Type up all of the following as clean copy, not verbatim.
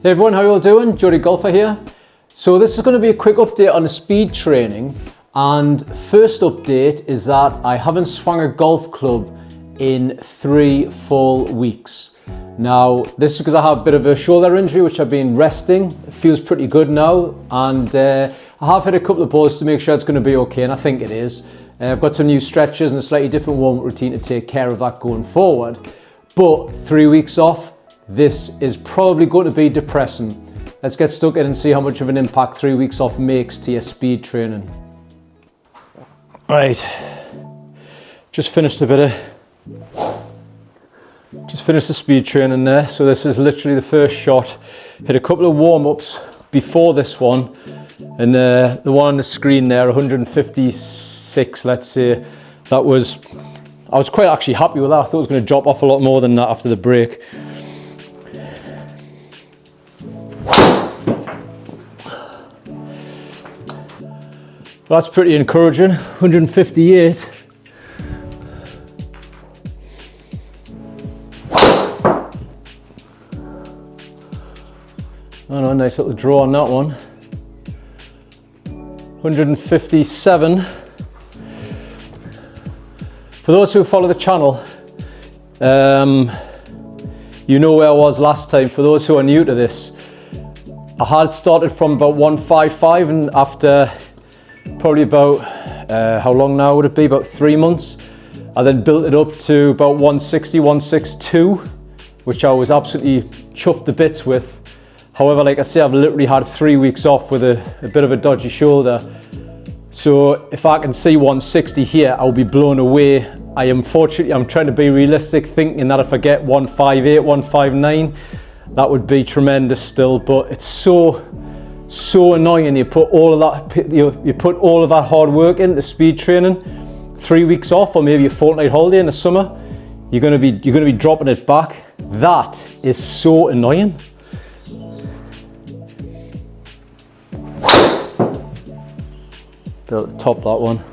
Hey everyone, how you all doing? Geordie Golfer here. So this is going to be a quick update on the speed training, and first update is that I haven't swung a golf club in 3 full weeks. Now this is because I have a bit of a shoulder injury which I've been resting. It feels pretty good now, and I have hit a couple of balls to make sure it's going to be okay, and I think it is. I've got some new stretches and a slightly different warm-up routine to take care of that going forward. But 3 weeks off, this is probably going to be depressing. Let's get stuck in and see how much of an impact 3 weeks off makes to your speed training. Right, just finished the speed training there. So this is literally the first shot. Hit a couple of warm-ups before this one, and the one on the screen there, 156, let's say, I was quite actually happy with that. I thought it was going to drop off a lot more than that after the break. That's pretty encouraging, 158. Oh no, nice little draw on that one. 157. For those who follow the channel, you know where I was last time. For those who are new to this, I had started from about 155, and after probably about, how long now would it be? About 3 months. I then built it up to about 160, 162, which I was absolutely chuffed to bits with. However, like I say, I've literally had 3 weeks off with a bit of a dodgy shoulder. So if I can see 160 here, I'll be blown away. I'm trying to be realistic, thinking that if I get 158, 159, that would be tremendous still. But it's so annoying. You put all of that hard work into speed training, 3 weeks off, or maybe a fortnight holiday in the summer, you're going to be dropping it back. That is so annoying. Built the top that one.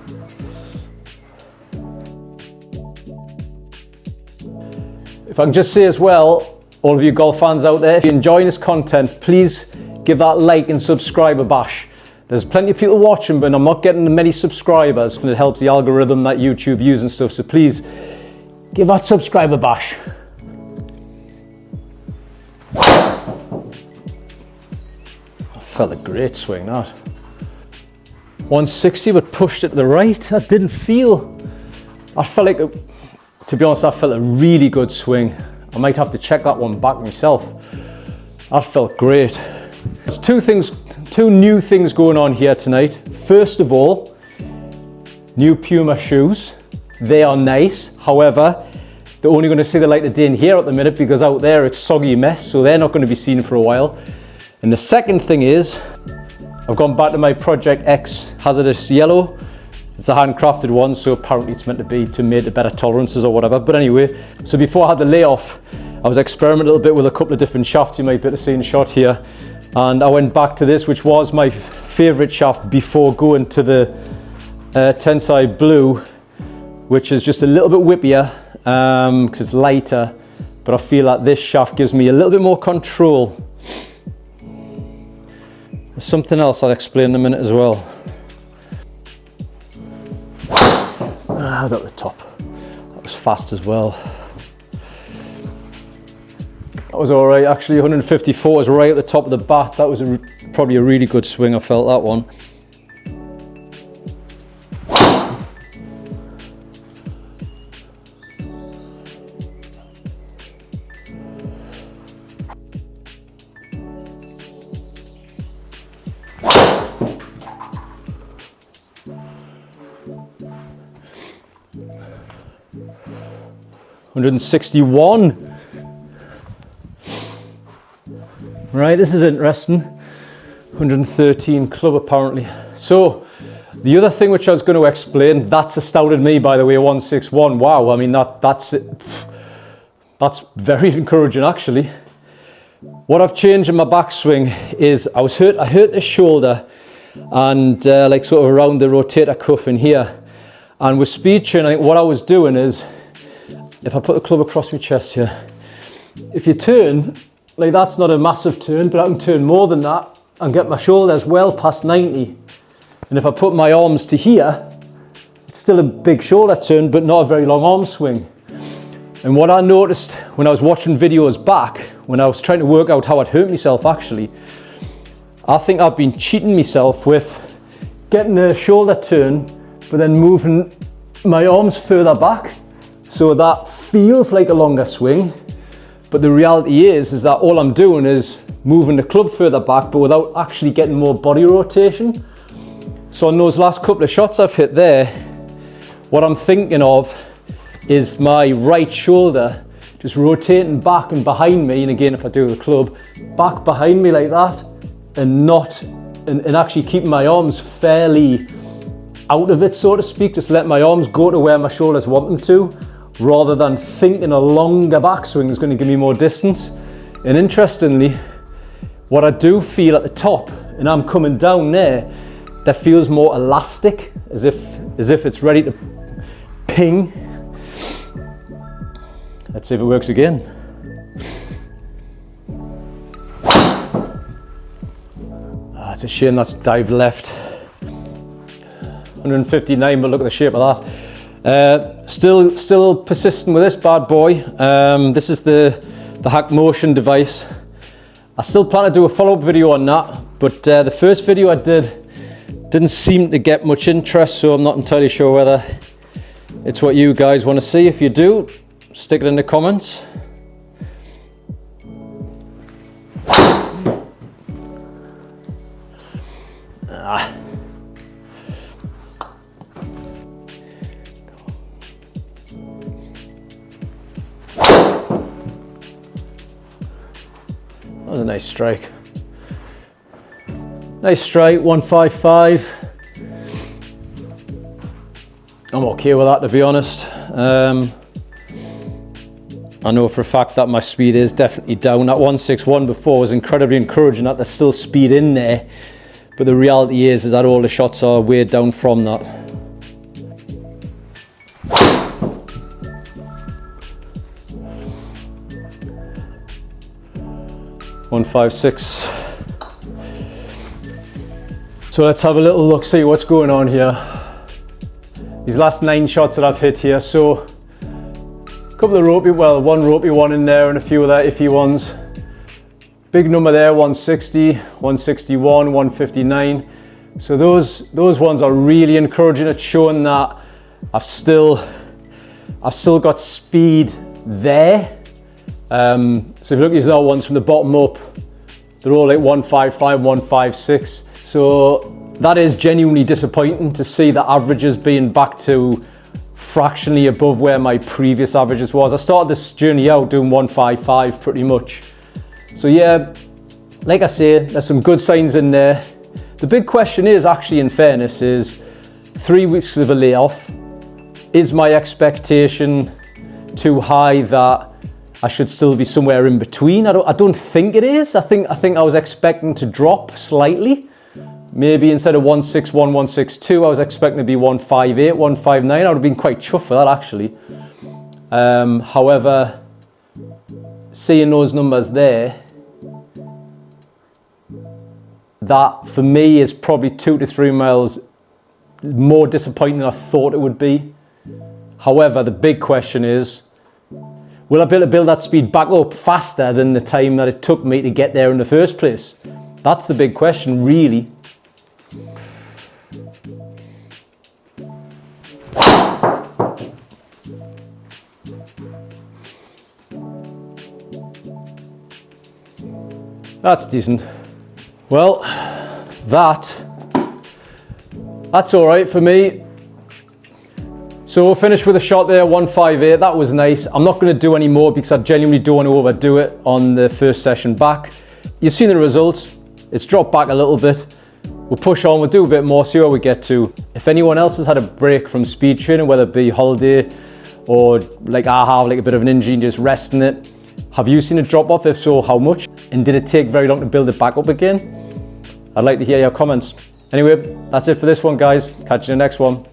If I can just say as well, all of you golf fans out there, if you're enjoying this content, please give that like and subscribe a bash. There's plenty of people watching, but I'm not getting many subscribers, and it helps the algorithm that YouTube uses and stuff. So please give that subscriber bash. I felt a great swing that. 160, but pushed it to the right. I felt like, to be honest, I felt a really good swing. I might have to check that one back myself. That felt great. There's two new things going on here tonight. First of all, new Puma shoes. They are nice. However, they're only going to see the light of day in here at the minute, because out there it's soggy mess, so they're not going to be seen for a while. And the second thing is, I've gone back to my Project X hazardous yellow. It's a handcrafted one, so apparently it's meant to be to make the better tolerances or whatever. But anyway, so before I had the layoff, I was experimenting a little bit with a couple of different shafts. You might be able to see in the shot here. And I went back to this, which was my favorite shaft before going to the Tensai Blue, which is just a little bit whippier because it's lighter, but I feel like this shaft gives me a little bit more control. There's something else I'll explain in a minute as well. That's at the top. That was fast as well. That was all right, actually. 154 was right at the top of the bat. That was probably a really good swing. I felt that one. $161. Right, this is interesting. 113 club apparently. So the other thing which I was going to explain, that's astounded me, by the way, 161. Wow, I mean that's very encouraging actually. What I've changed in my backswing is I hurt the shoulder and like sort of around the rotator cuff in here. And with speed training, what I was doing is, if I put the club across my chest here, if you turn like that's not a massive turn, but I can turn more than that and get my shoulders well past 90. And if I put my arms to here, it's still a big shoulder turn, but not a very long arm swing. And what I noticed when I was watching videos back, when I was trying to work out how I'd hurt myself actually, I think I've been cheating myself with getting a shoulder turn, but then moving my arms further back. So that feels like a longer swing. But the reality is that all I'm doing is moving the club further back, but without actually getting more body rotation. So on those last couple of shots I've hit there, what I'm thinking of is my right shoulder just rotating back and behind me. And again, if I do the club, back behind me like that, and actually keeping my arms fairly out of it, so to speak. Just let my arms go to where my shoulders want them to, rather than thinking a longer backswing is going to give me more distance. And interestingly, what I do feel at the top, and I'm coming down there, that feels more elastic, as if it's ready to ping. Let's see if it works again. It's a shame that's dive left. 159, but look at the shape of that. Still persistent with this bad boy. This is the Hack Motion device. I still plan to do a follow-up video on that, but the first video I didn't seem to get much interest, so I'm not entirely sure whether it's what you guys want to see. If you do, stick it in the comments. That was a nice strike. Nice strike, 155. I'm okay with that, to be honest. I know for a fact that my speed is definitely down. That 161 before was incredibly encouraging that there's still speed in there. But the reality is that all the shots are way down from that. .156. So let's have a little look, see what's going on here. These last 9 shots that I've hit here. So a couple of ropey, well, one ropey one in there and a few of the iffy ones. Big number there, 160, 161, 159. So those ones are really encouraging. It's showing that I've still got speed there. So if you look at these other ones from the bottom up, they're all like 155, 156. So that is genuinely disappointing to see the averages being back to fractionally above where my previous averages was. I started this journey out doing 155 pretty much. So yeah, like I say, there's some good signs in there. The big question is actually, in fairness, is 3 weeks of a layoff. Is my expectation too high that I should still be somewhere in between? I don't think it is. I think I was expecting to drop slightly. Maybe instead of 161, 162, I was expecting to be 158, 159. I would have been quite chuffed for that actually. However, seeing those numbers there, that for me is probably 2 to 3 miles more disappointing than I thought it would be. However, the big question is, will I be able to build that speed back up faster than the time that it took me to get there in the first place? That's the big question, really. That's decent. Well, that's all right for me. So we'll finish with a shot there, 158. That was nice. I'm not going to do any more because I genuinely don't want to overdo it on the first session back. You've seen the results. It's dropped back a little bit. We'll push on, we'll do a bit more, see where we get to. If anyone else has had a break from speed training, whether it be holiday or like I have, like a bit of an injury and just resting it, have you seen a drop off? If so, how much? And did it take very long to build it back up again? I'd like to hear your comments. Anyway, that's it for this one, guys. Catch you in the next one.